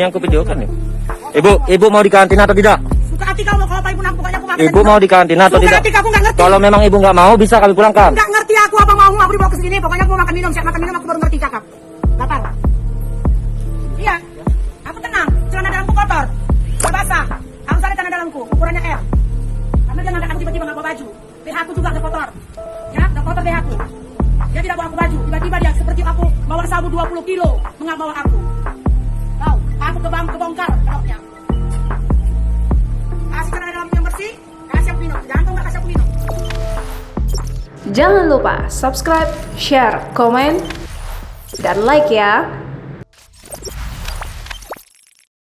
yang aku videokan nih. Ibu mau di karantina atau tidak? Suka hati kamu kalau ibu nak pokoknya aku makan. Ibu mau di karantina atau Suka tidak? hati aku nggak ngerti. Kalau memang ibu nggak mau, bisa kami pulangkan. Nggak ngerti aku apa mau aku dibawa ke sini. Pokoknya aku makan minum, siap makan minum aku baru ngerti cakap. Lapar. Iya. Aku tenang. Celana dalamku kotor. Basah. Harus ada celana dalamku. Ukurannya R. Karena jangan ada aku tiba-tiba nggak bawa baju. BH aku juga udah kotor. Ya, udah kotor BH aku. Dia tidak bawa aku baju. Tiba-tiba dia seperti aku bawa sabu 20 kilo mengabawa aku. Tahu? Aku kebongkar perutnya. Kasih celana dalam yang bersih. Kasih aku minum. Jangan kau nggak kasih aku minum. Jangan lupa subscribe, share, komen, dan like ya.